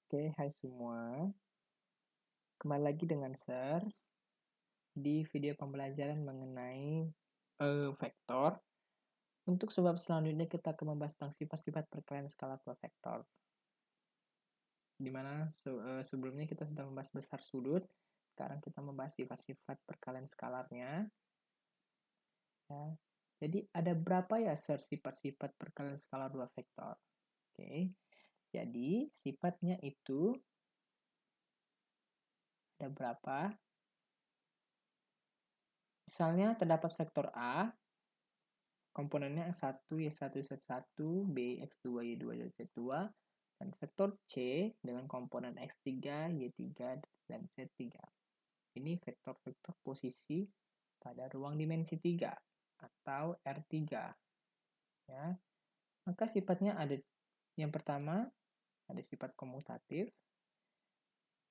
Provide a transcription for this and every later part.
Oke, hai semua. Kembali lagi dengan Sir di video pembelajaran mengenai vektor. Untuk sebab selanjutnya kita akan membahas tentang sifat-sifat perkalian skalar dua vektor. Dimana sebelumnya kita sudah membahas besar sudut, sekarang kita membahas sifat-sifat perkalian skalarnya. Ya. Jadi ada berapa ya Sir sifat-sifat perkalian skalar dua vektor? Oke. Jadi sifatnya itu ada berapa? Misalnya terdapat vektor A, komponennya X1, Y1, Z1, B, X2, Y2, Z2, dan vektor C dengan komponen X3, Y3, dan Z3. Ini vektor-vektor posisi pada ruang dimensi 3 atau R3. Ya. Maka sifatnya ada yang pertama, ada sifat komutatif.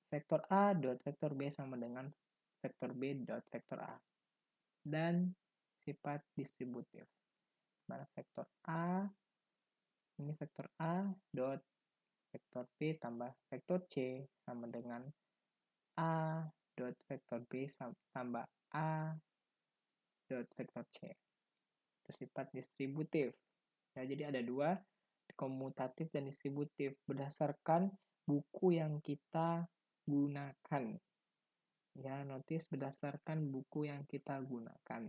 Vektor A dot vektor B sama dengan vektor B dot vektor A. Dan sifat distributif. Mana vektor A, ini vektor A dot vektor B tambah vektor C sama dengan A dot vektor B tambah A dot vektor C. Itu sifat distributif. Ya, jadi ada dua, komutatif dan distributif, berdasarkan buku yang kita gunakan. Ya, notice berdasarkan buku yang kita gunakan.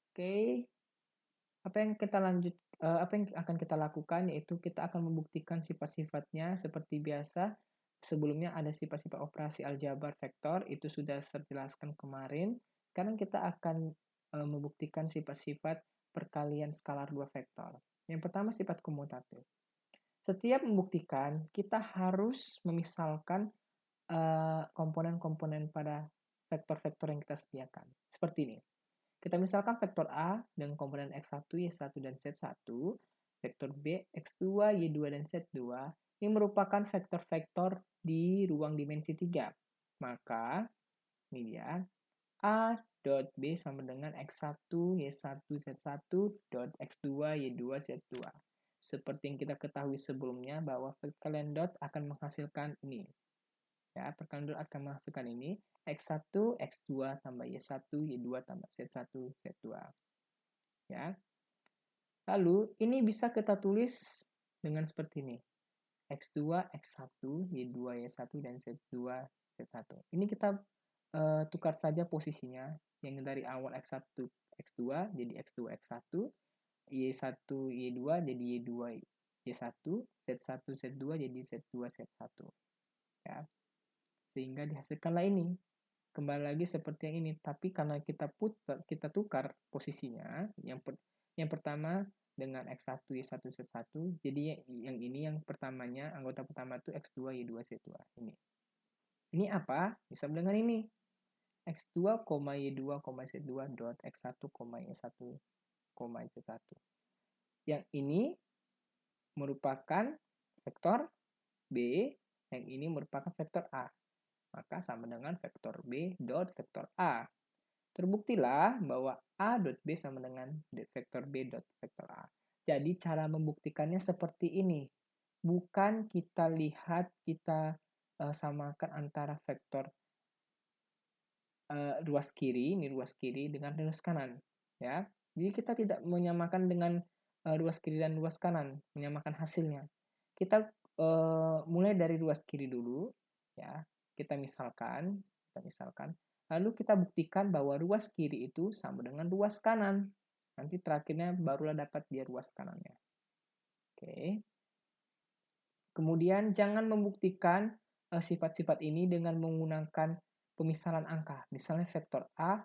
Oke. Apa yang akan kita lakukan yaitu kita akan membuktikan sifat-sifatnya seperti biasa. Sebelumnya ada sifat-sifat operasi aljabar vektor, itu sudah saya jelaskan kemarin. Sekarang kita akan membuktikan sifat-sifat perkalian skalar dua vektor. Yang pertama sifat komutatif. Setiap membuktikan, kita harus memisalkan komponen-komponen pada vektor-vektor yang kita sediakan. Seperti ini. Kita misalkan vektor A dengan komponen X1, Y1, dan Z1, vektor B, X2, Y2, dan Z2, ini merupakan vektor-vektor di ruang dimensi 3. Maka, ini dia, A dot B sama dengan X1, Y1, Z1, dot X2, Y2, Z2. Seperti yang kita ketahui sebelumnya bahwa perkalian dot akan menghasilkan ini. Ya, perkalian dot akan menghasilkan ini. X1, X2 tambah Y1, Y2 tambah Z1, Z2. Ya. Lalu, ini bisa kita tulis dengan seperti ini. X2, X1, Y2, Y1, dan Z2, Z1. Ini kita tukar saja posisinya. Yang dari awal X1, X2, jadi X2, X1. Y1, Y2, jadi Y2, Y1. Z1, Z2, jadi Z2, Z1. Ya. Sehingga dihasilkanlah ini. Kembali lagi seperti yang ini, tapi karena kita tukar posisinya, yang pertama dengan X1, Y1, Z1, jadi yang ini yang pertamanya, anggota pertama itu X2, Y2, Z2. Ini apa? Bisa dengan ini. X2, Y2, Z2, dot X1, Y1, Z1. Yang ini merupakan vektor B, yang ini merupakan vektor A. Maka sama dengan vektor B dot vektor A. Terbuktilah bahwa A dot B sama dengan vektor B dot vektor A. Jadi cara membuktikannya seperti ini. Bukan kita lihat, kita samakan antara vektor ruas kiri, ini ruas kiri dengan ruas kanan. Ya. Jadi kita tidak menyamakan dengan ruas kiri dan ruas kanan, menyamakan hasilnya. Kita mulai dari ruas kiri dulu, ya. Kita misalkan, lalu kita buktikan bahwa ruas kiri itu sama dengan ruas kanan. Nanti terakhirnya barulah dapat dia ruas kanannya. Oke. Kemudian jangan membuktikan sifat-sifat ini dengan menggunakan pemisalan angka. Misalnya vektor A,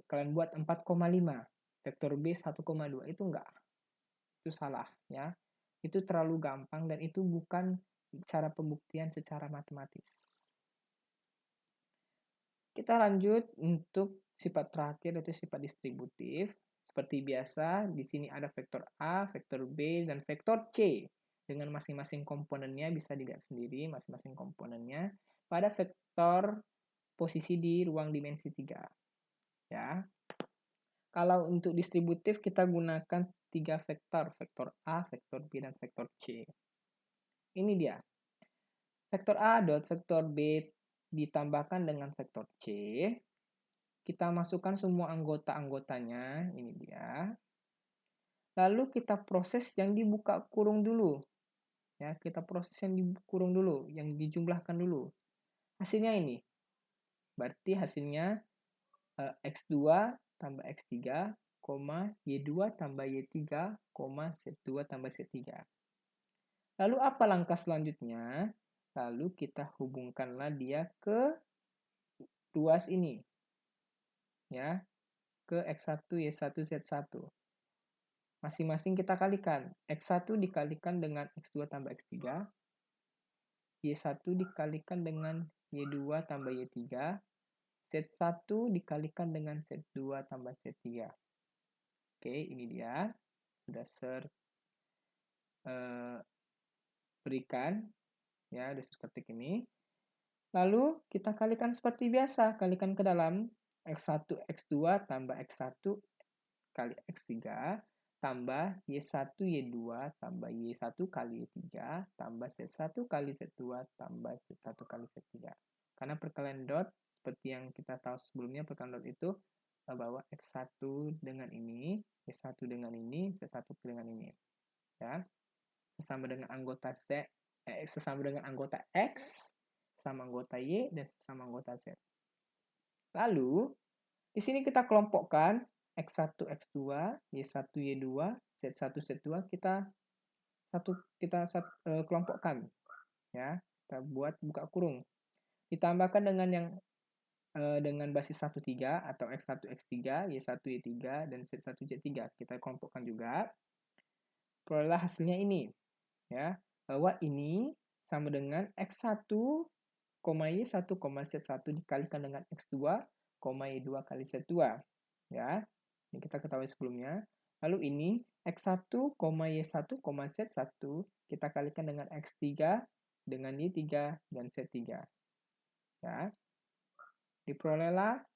kalian buat 4,5. Vektor B 1,2. Itu enggak. Itu salah. Ya. Itu terlalu gampang dan itu bukan cara pembuktian secara matematis. Kita lanjut untuk sifat terakhir, yaitu sifat distributif. Seperti biasa, di sini ada vektor A, vektor B, dan vektor C. Dengan masing-masing komponennya bisa dilihat sendiri, masing-masing komponennya pada vektor posisi di ruang dimensi 3. Ya. Kalau untuk distributif, kita gunakan 3 vektor. Vektor A, vektor B, dan vektor C. Ini dia. Vektor A dot vektor B ditambahkan dengan vektor C. Kita masukkan semua anggota-anggotanya. Ini dia. Lalu kita proses yang dibuka kurung dulu. Ya, kita proses yang dikurung dulu, yang dijumlahkan dulu. Hasilnya ini. Berarti hasilnya X2 tambah X3, Y2 tambah Y3, Z2 tambah Z3. Lalu apa langkah selanjutnya? Lalu kita hubungkanlah dia ke ruas ini. Ya, ke X1, Y1, Z1. Masing-masing kita kalikan. X1 dikalikan dengan X2 tambah X3. Y1 dikalikan dengan Y2 tambah Y3. Z1 dikalikan dengan Z2 tambah Z3. Oke, ini dia. Dasar berikan. Ya, dasar ketik ini. Lalu kita kalikan seperti biasa. Kalikan ke dalam X1, X2 tambah X1 kali X3 tambah Y1, Y2 tambah Y1 kali Y3 tambah Z1 kali Z2 tambah Z1 kali Z3. Karena perkalian dot, seperti yang kita tahu sebelumnya, perkalian dot itu bahwa X1 dengan ini, Y1 dengan ini, Z1 dengan ini. Ya. Sesama dengan anggota sesama dengan anggota X, sama anggota Y, dan sama anggota Z. Lalu, di sini kita kelompokkan X1, X2, Y1, Y2, Z1, Z2 kita kelompokkan. Ya, kita buat buka kurung. Ditambahkan dengan yang dengan basis 1, 3 atau X1, X3, Y1, Y3, dan Z1, Z3. Kita kelompokkan juga. Perolehlah hasilnya ini. Ya, bahwa ini sama dengan X1, Y1, Z1 dikalikan dengan X2, Y2 kali Z2. Ya, ini kita ketahui sebelumnya. Lalu ini X1, Y1, Z1 kita kalikan dengan X3, dengan Y3, dan Z3. Ya, diperolehlah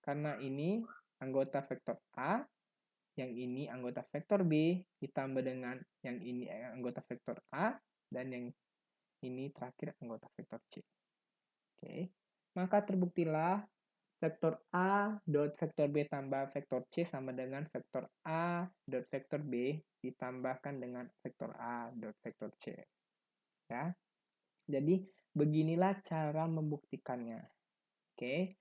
karena ini anggota vektor A, yang ini anggota vektor B, ditambah dengan yang ini anggota vektor A, dan yang ini terakhir anggota vektor C. Oke, maka terbuktilah vektor A dot vektor B tambah vektor C sama dengan vektor A dot vektor B ditambahkan dengan vektor A dot vektor C. Ya, jadi beginilah cara membuktikannya. Oke,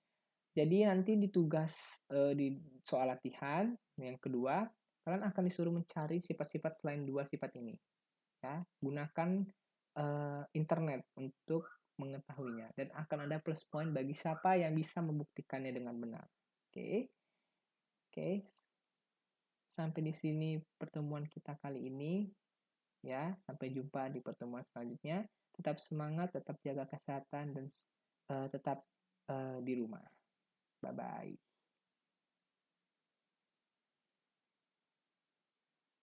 jadi nanti di tugas di soal latihan yang kedua, kalian akan disuruh mencari sifat-sifat selain dua sifat ini. Ya, gunakan internet untuk mengetahuinya dan akan ada plus point bagi siapa yang bisa membuktikannya dengan benar. Oke. Oke. Sampai di sini pertemuan kita kali ini. Ya, sampai jumpa di pertemuan selanjutnya. Tetap semangat, tetap jaga kesehatan dan tetap di rumah. Bye bye.